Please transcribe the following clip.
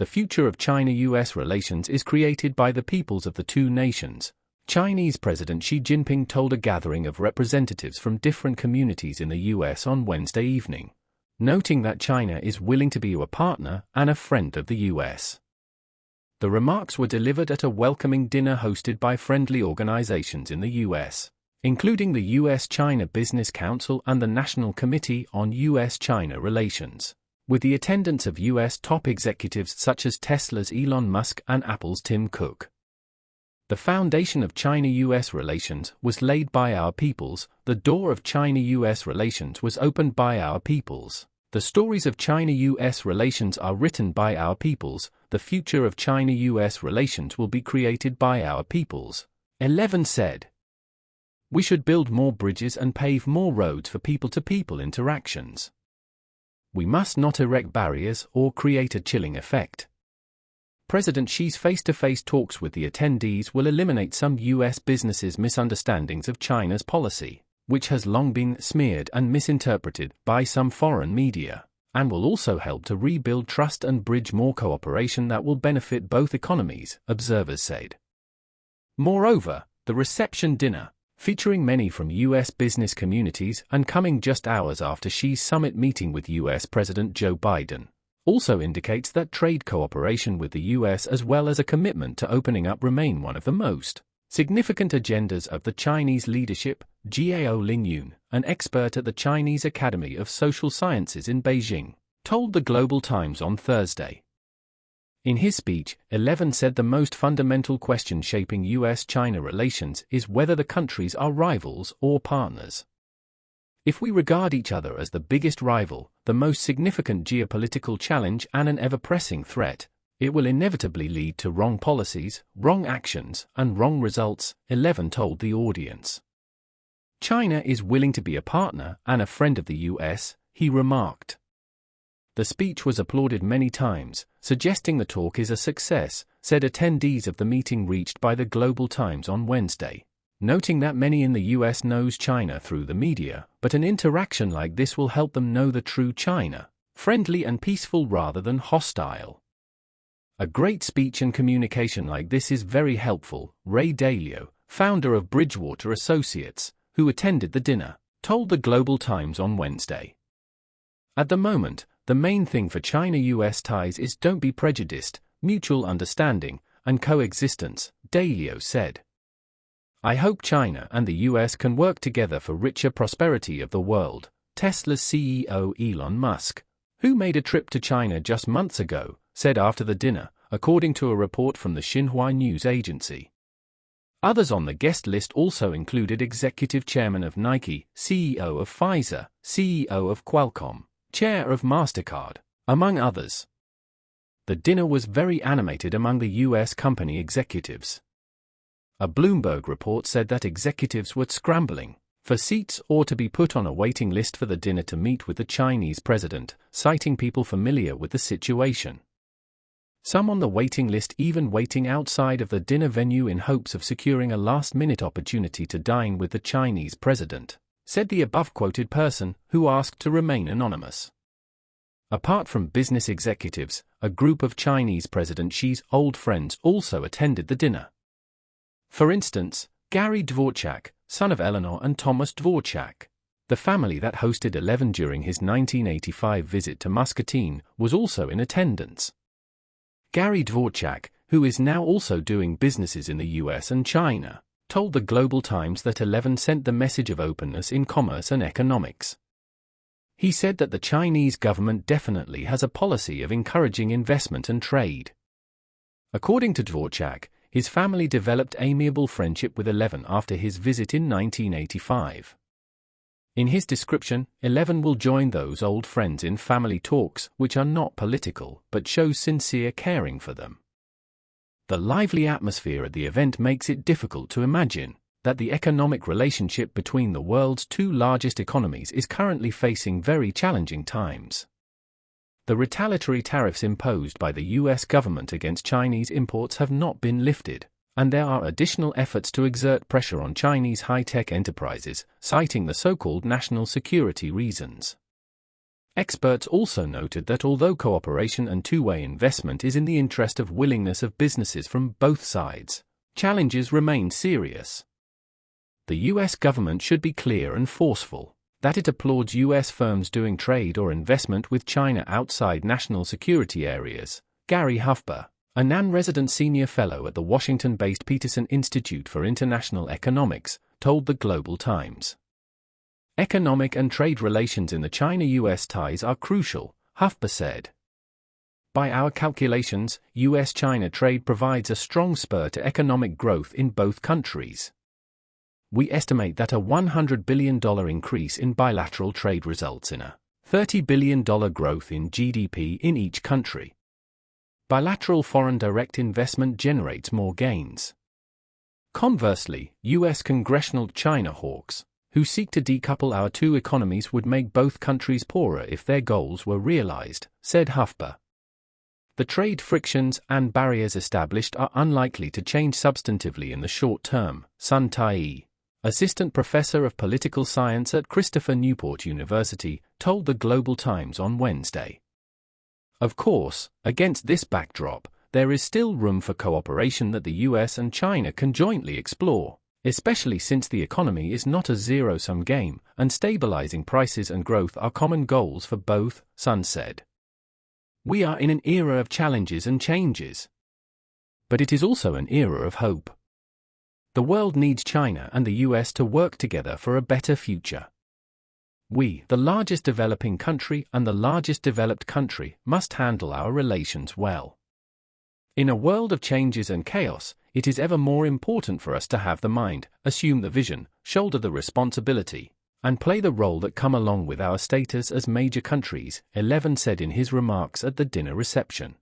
The future of China-US relations is created by the peoples of the two nations, Chinese President Xi Jinping told a gathering of representatives from different communities in the US on Wednesday evening, noting that China is willing to be a partner and a friend of the US. The remarks were delivered at a welcoming dinner hosted by friendly organizations in the US, including the US-China Business Council and the National Committee on US-China Relations, with the attendance of US top executives such as Tesla's Elon Musk and Apple's Tim Cook. The foundation of China-US relations was laid by our peoples, the door of China-US relations was opened by our peoples. The stories of China-US relations are written by our peoples, the future of China-US relations will be created by our peoples, 11 said. We should build more bridges and pave more roads for people-to-people interactions. We must not erect barriers or create a chilling effect. President Xi's face-to-face talks with the attendees will eliminate some U.S. businesses' misunderstandings of China's policy, which has long been smeared and misinterpreted by some foreign media, and will also help to rebuild trust and bridge more cooperation that will benefit both economies, observers said. Moreover, the reception dinner, featuring many from U.S. business communities and coming just hours after Xi's summit meeting with U.S. President Joe Biden, also indicates that trade cooperation with the U.S. as well as a commitment to opening up remain one of the most significant agendas of the Chinese leadership, Gao Lingyun, an expert at the Chinese Academy of Social Sciences in Beijing, told the Global Times on Thursday. In his speech, 11 said the most fundamental question shaping U.S.-China relations is whether the countries are rivals or partners. If we regard each other as the biggest rival, the most significant geopolitical challenge and an ever-pressing threat, it will inevitably lead to wrong policies, wrong actions, and wrong results, 11 told the audience. China is willing to be a partner and a friend of the U.S., he remarked. The speech was applauded many times, suggesting the talk is a success, said attendees of the meeting reached by the Global Times on Wednesday, noting that many in the U.S. knows China through the media, but an interaction like this will help them know the true China, friendly and peaceful rather than hostile. A great speech and communication like this is very helpful, Ray Dalio, founder of Bridgewater Associates, who attended the dinner, told the Global Times on Wednesday. At the moment, the main thing for China-US ties is don't be prejudiced, mutual understanding, and coexistence, Dalio said. I hope China and the US can work together for richer prosperity of the world, Tesla's CEO Elon Musk, who made a trip to China just months ago, said after the dinner, according to a report from the Xinhua news agency. Others on the guest list also included Executive Chairman of Nike, CEO of Pfizer, CEO of Qualcomm, Chair of MasterCard, among others. The dinner was very animated among the US company executives. A Bloomberg report said that executives were scrambling for seats or to be put on a waiting list for the dinner to meet with the Chinese president, citing people familiar with the situation. Some on the waiting list even waiting outside of the dinner venue in hopes of securing a last-minute opportunity to dine with the Chinese president, said the above-quoted person, who asked to remain anonymous. Apart from business executives, a group of Chinese President Xi's old friends also attended the dinner. For instance, Gary Dvorchak, son of Eleanor and Thomas Dvorchak, the family that hosted 11 during his 1985 visit to Muscatine, was also in attendance. Gary Dvorchak, who is now also doing businesses in the US and China, told the Global Times that 11 sent the message of openness in commerce and economics. He said that the Chinese government definitely has a policy of encouraging investment and trade. According to Dvorchak, his family developed amiable friendship with 11 after his visit in 1985. In his description, 11 will join those old friends in family talks which are not political but show sincere caring for them. The lively atmosphere at the event makes it difficult to imagine that the economic relationship between the world's two largest economies is currently facing very challenging times. The retaliatory tariffs imposed by the U.S. government against Chinese imports have not been lifted, and there are additional efforts to exert pressure on Chinese high-tech enterprises, citing the so-called national security reasons. Experts also noted that although cooperation and two-way investment is in the interest of willingness of businesses from both sides, challenges remain serious. The U.S. government should be clear and forceful that it applauds U.S. firms doing trade or investment with China outside national security areas. Gary Huffber, a non-resident senior fellow at the Washington-based Peterson Institute for International Economics, told the Global Times. Economic and trade relations in the China-U.S. ties are crucial, Huffber said. By our calculations, U.S.-China trade provides a strong spur to economic growth in both countries. We estimate that a $100 billion increase in bilateral trade results in a $30 billion growth in GDP in each country. Bilateral foreign direct investment generates more gains. Conversely, U.S. congressional China hawks, who seek to decouple our two economies, would make both countries poorer if their goals were realized, said Huffber. The trade frictions and barriers established are unlikely to change substantively in the short term, Sun Tai, assistant professor of political science at Christopher Newport University, told the Global Times on Wednesday. Of course, against this backdrop, there is still room for cooperation that the U.S. and China can jointly explore, especially since the economy is not a zero-sum game, and stabilizing prices and growth are common goals for both, Sun said. We are in an era of challenges and changes. But it is also an era of hope. The world needs China and the U.S. to work together for a better future. We, the largest developing country and the largest developed country, must handle our relations well. In a world of changes and chaos, it is ever more important for us to have the mind, assume the vision, shoulder the responsibility, and play the role that come along with our status as major countries, Eleven said in his remarks at the dinner reception.